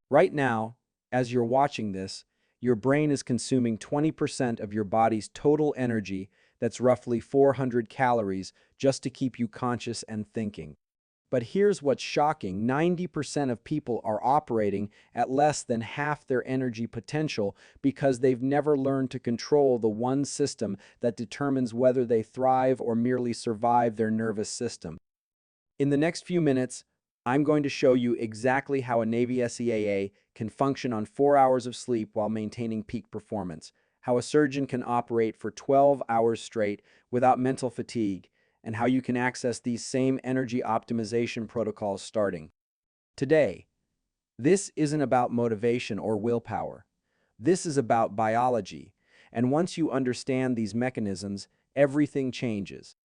Right now, as you're watching this, your brain is consuming 20% of your body's total energy, that's roughly 400 calories, just to keep you conscious and thinking. But here's what's shocking: 90% of people are operating at less than half their energy potential because they've never learned to control the one system that determines whether they thrive or merely survive, their nervous system. In the next few minutes, I'm going to show you exactly how a Navy SEAA can function on 4 hours of sleep while maintaining peak performance, how a surgeon can operate for 12 hours straight without mental fatigue, and how you can access these same energy optimization protocols starting today. This isn't about motivation or willpower. This is about biology. And once you understand these mechanisms, everything changes.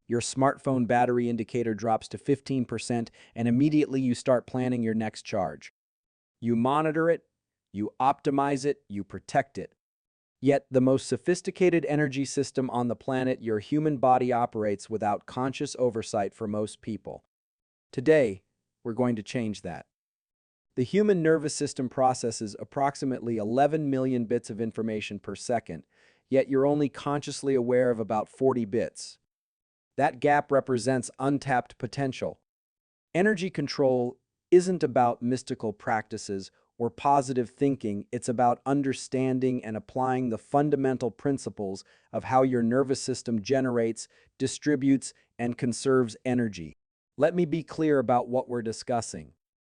Your smartphone battery indicator drops to 15%, and immediately you start planning your next charge. You monitor it, you optimize it, you protect it. Yet, the most sophisticated energy system on the planet, your human body, operates without conscious oversight for most people. Today, we're going to change that. The human nervous system processes approximately 11 million bits of information per second, yet you're only consciously aware of about 40 bits. That gap represents untapped potential. Energy control isn't about mystical practices or positive thinking. It's about understanding and applying the fundamental principles of how your nervous system generates, distributes, and conserves energy. Let me be clear about what we're discussing.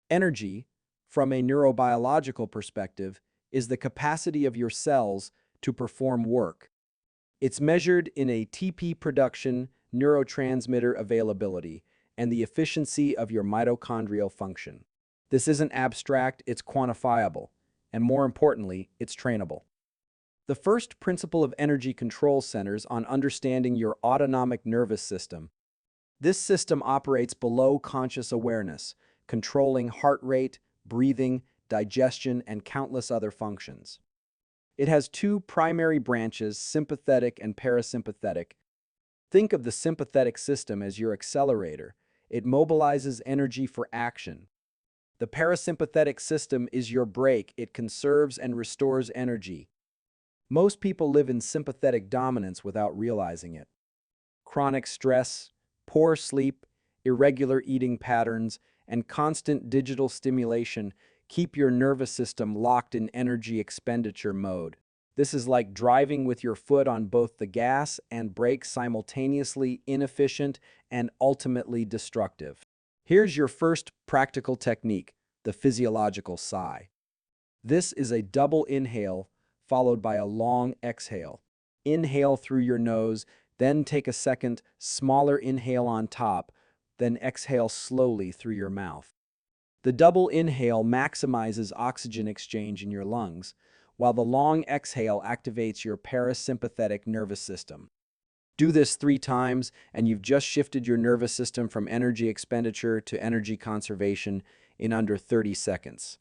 Energy, from a neurobiological perspective, is the capacity of your cells to perform work. It's measured in ATP production, neurotransmitter availability, and the efficiency of your mitochondrial function. This isn't abstract, it's quantifiable, and more importantly, it's trainable. The first principle of energy control centers on understanding your autonomic nervous system. This system operates below conscious awareness, controlling heart rate, breathing, digestion, and countless other functions. It has two primary branches, sympathetic and parasympathetic. Think of the sympathetic system as your accelerator. It mobilizes energy for action. The parasympathetic system is your brake. It conserves and restores energy. Most people live in sympathetic dominance without realizing it. Chronic stress, poor sleep, irregular eating patterns, and constant digital stimulation keep your nervous system locked in energy expenditure mode. This is like driving with your foot on both the gas and brake simultaneously, inefficient and ultimately destructive. Here's your first practical technique, the physiological sigh. This is a double inhale followed by a long exhale. Inhale through your nose, then take a second, smaller inhale on top, then exhale slowly through your mouth. The double inhale maximizes oxygen exchange in your lungs, while the long exhale activates your parasympathetic nervous system. Do this 3 times, and you've just shifted your nervous system from energy expenditure to energy conservation in under 30 seconds.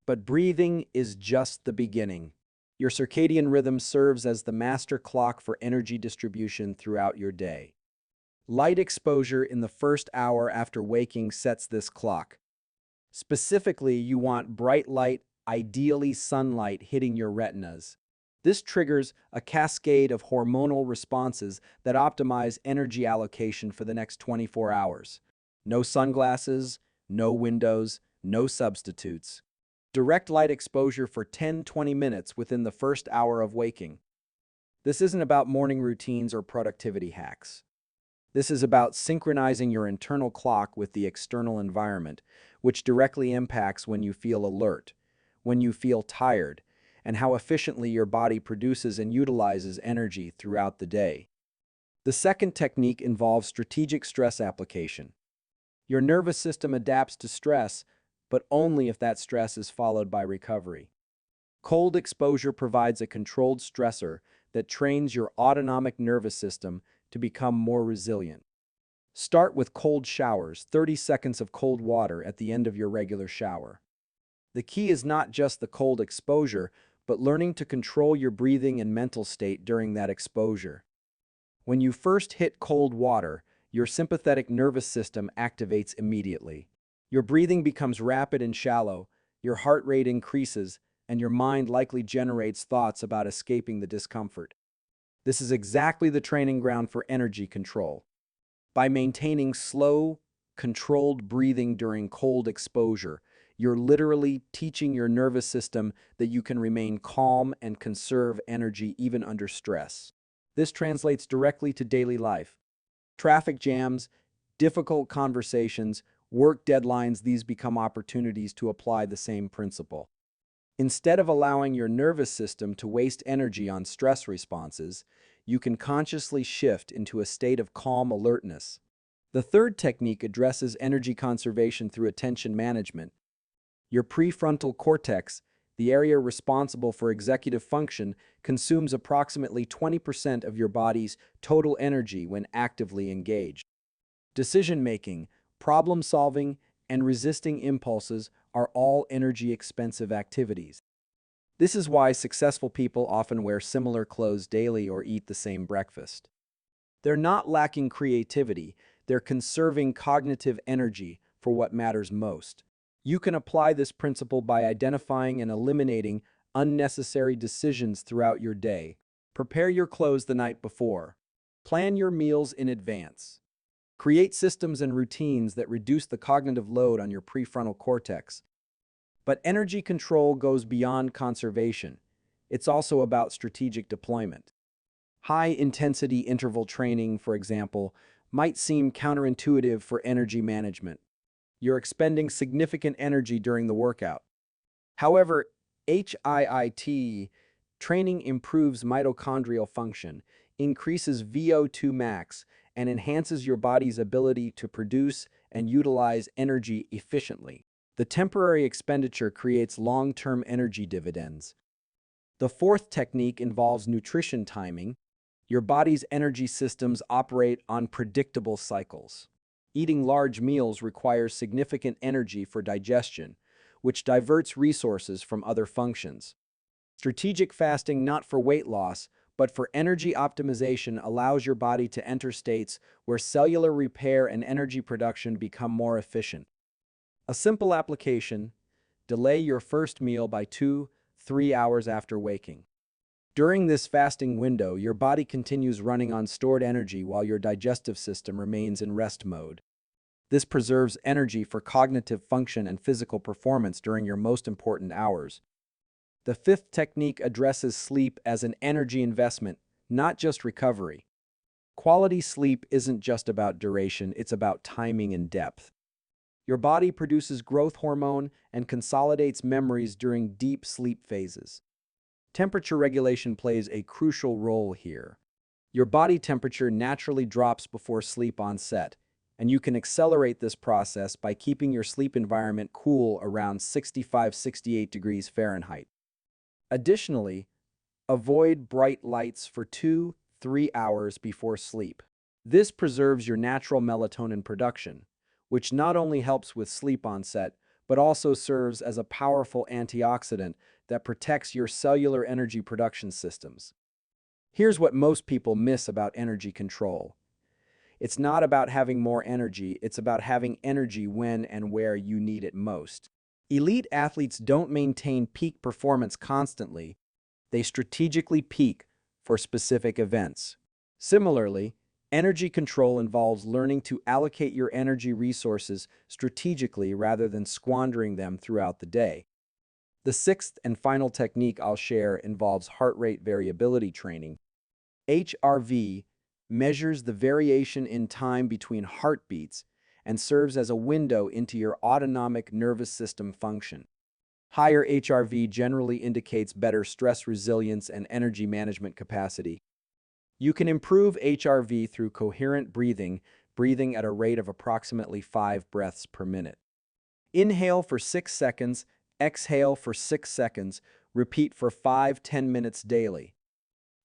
But breathing is just the beginning. Your circadian rhythm serves as the master clock for energy distribution throughout your day. Light exposure in the first hour after waking sets this clock. Specifically, you want bright light, ideally sunlight, hitting your retinas. This triggers a cascade of hormonal responses that optimize energy allocation for the next 24 hours. No sunglasses, no windows, no substitutes. Direct light exposure for 10-20 minutes within the first hour of waking. This isn't about morning routines or productivity hacks. This is about synchronizing your internal clock with the external environment, which directly impacts when you feel alert, when you feel tired, and how efficiently your body produces and utilizes energy throughout the day. The second technique involves strategic stress application. Your nervous system adapts to stress, but only if that stress is followed by recovery. Cold exposure provides a controlled stressor that trains your autonomic nervous system to become more resilient. Start with cold showers, 30 seconds of cold water at the end of your regular shower. The key is not just the cold exposure, but learning to control your breathing and mental state during that exposure. When you first hit cold water, your sympathetic nervous system activates immediately. Your breathing becomes rapid and shallow, your heart rate increases, and your mind likely generates thoughts about escaping the discomfort. This is exactly the training ground for energy control. By maintaining slow, controlled breathing during cold exposure, you're literally teaching your nervous system that you can remain calm and conserve energy even under stress. This translates directly to daily life. Traffic jams, difficult conversations, work deadlines, these become opportunities to apply the same principle. Instead of allowing your nervous system to waste energy on stress responses, you can consciously shift into a state of calm alertness. The third technique addresses energy conservation through attention management. Your prefrontal cortex, the area responsible for executive function, consumes approximately 20% of your body's total energy when actively engaged. Decision-making, problem-solving, and resisting impulses are all energy-expensive activities. This is why successful people often wear similar clothes daily or eat the same breakfast. They're not lacking creativity, they're conserving cognitive energy for what matters most. You can apply this principle by identifying and eliminating unnecessary decisions throughout your day. Prepare your clothes the night before. Plan your meals in advance. Create systems and routines that reduce the cognitive load on your prefrontal cortex. But energy control goes beyond conservation. It's also about strategic deployment. High-intensity interval training, for example, might seem counterintuitive for energy management. You're expending significant energy during the workout. However, HIIT training improves mitochondrial function, increases VO2 max, and enhances your body's ability to produce and utilize energy efficiently. The temporary expenditure creates long-term energy dividends. The fourth technique involves nutrition timing. Your body's energy systems operate on predictable cycles. Eating large meals requires significant energy for digestion, which diverts resources from other functions. Strategic fasting, not for weight loss, but for energy optimization, allows your body to enter states where cellular repair and energy production become more efficient. A simple application: delay your first meal by 2-3 hours after waking. During this fasting window, your body continues running on stored energy while your digestive system remains in rest mode. This preserves energy for cognitive function and physical performance during your most important hours. The fifth technique addresses sleep as an energy investment, not just recovery. Quality sleep isn't just about duration, it's about timing and depth. Your body produces growth hormone and consolidates memories during deep sleep phases. Temperature regulation plays a crucial role here. Your body temperature naturally drops before sleep onset, and you can accelerate this process by keeping your sleep environment cool around 65-68 degrees Fahrenheit. Additionally, avoid bright lights for 2-3 hours before sleep. This preserves your natural melatonin production, which not only helps with sleep onset, but also serves as a powerful antioxidant that protects your cellular energy production systems. Here's what most people miss about energy control. It's not about having more energy, it's about having energy when and where you need it most. Elite athletes don't maintain peak performance constantly, they strategically peak for specific events. Similarly, energy control involves learning to allocate your energy resources strategically rather than squandering them throughout the day. The sixth and final technique I'll share involves heart rate variability training. HRV measures the variation in time between heartbeats and serves as a window into your autonomic nervous system function. Higher HRV generally indicates better stress resilience and energy management capacity. You can improve HRV through coherent breathing, breathing at a rate of approximately 5 breaths per minute. Inhale for 6 seconds, exhale for 6 seconds, repeat for 5-10 minutes daily.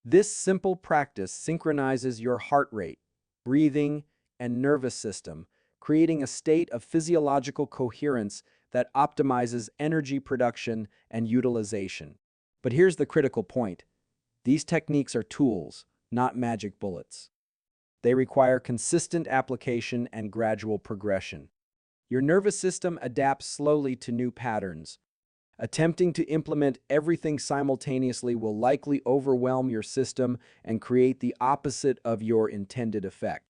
This simple practice synchronizes your heart rate, breathing, and nervous system, creating a state of physiological coherence that optimizes energy production and utilization. But here's the critical point. These techniques are tools, not magic bullets. They require consistent application and gradual progression. Your nervous system adapts slowly to new patterns, Attempting to implement everything simultaneously will likely overwhelm your system and create the opposite of your intended effect.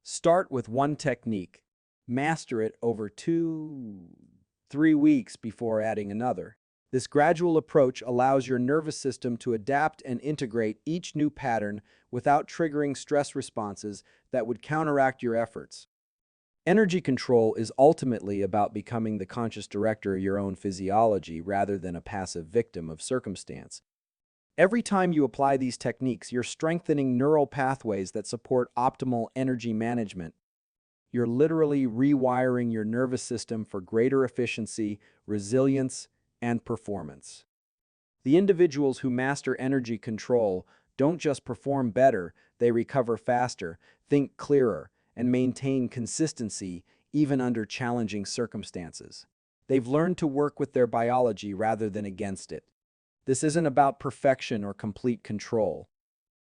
Start with one technique. Master it over 2-3 weeks before adding another. This gradual approach allows your nervous system to adapt and integrate each new pattern without triggering stress responses that would counteract your efforts. Energy control is ultimately about becoming the conscious director of your own physiology rather than a passive victim of circumstance. Every time you apply these techniques, you're strengthening neural pathways that support optimal energy management. You're literally rewiring your nervous system for greater efficiency, resilience, and performance. The individuals who master energy control don't just perform better, they recover faster, think clearer, and maintain consistency even under challenging circumstances. They've learned to work with their biology rather than against it. This isn't about perfection or complete control.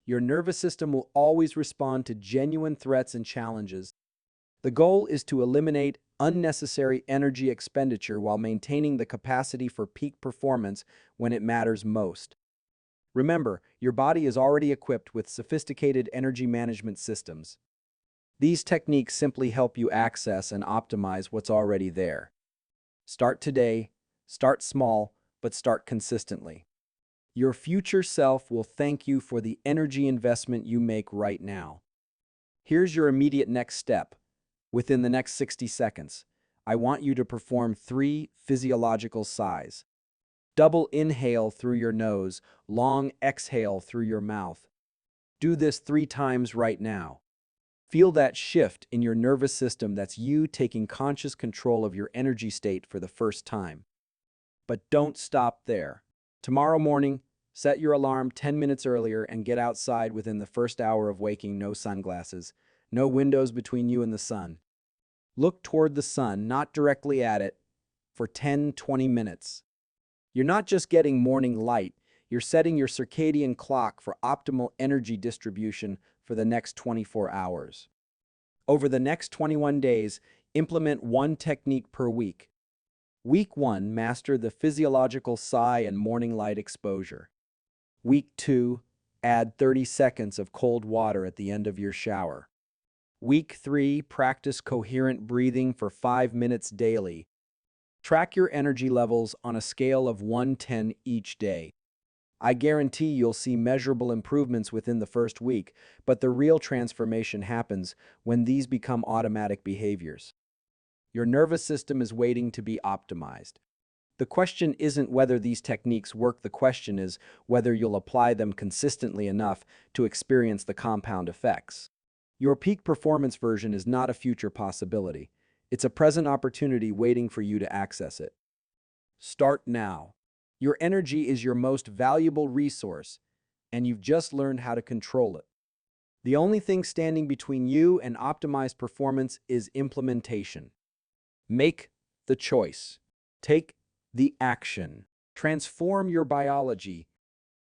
Your nervous system will always respond to genuine threats and challenges. The goal is to eliminate unnecessary energy expenditure while maintaining the capacity for peak performance when it matters most. Remember, your body is already equipped with sophisticated energy management systems. These techniques simply help you access and optimize what's already there. Start today, start small, but start consistently. Your future self will thank you for the energy investment you make right now. Here's your immediate next step. Within the next 60 seconds, I want you to perform 3 physiological sighs. Double inhale through your nose, long exhale through your mouth. Do this 3 times right now. Feel that shift in your nervous system. That's you taking conscious control of your energy state for the first time. But don't stop there. Tomorrow morning, set your alarm 10 minutes earlier and get outside within the first hour of waking. No sunglasses, no windows between you and the sun. Look toward the sun, not directly at it, for 10-20 minutes. You're not just getting morning light, you're setting your circadian clock for optimal energy distribution for the next 24 hours. Over the next 21 days, implement one technique per week. Week 1, master the physiological sigh and morning light exposure. Week 2, add 30 seconds of cold water at the end of your shower. Week 3, practice coherent breathing for 5 minutes daily. Track your energy levels on a scale of 1-10 each day. I guarantee you'll see measurable improvements within the first week, but the real transformation happens when these become automatic behaviors. Your nervous system is waiting to be optimized. The question isn't whether these techniques work, the question is whether you'll apply them consistently enough to experience the compound effects. Your peak performance version is not a future possibility. It's a present opportunity waiting for you to access it. Start now. Your energy is your most valuable resource, and you've just learned how to control it. The only thing standing between you and optimized performance is implementation. Make the choice. Take the action. Transform your biology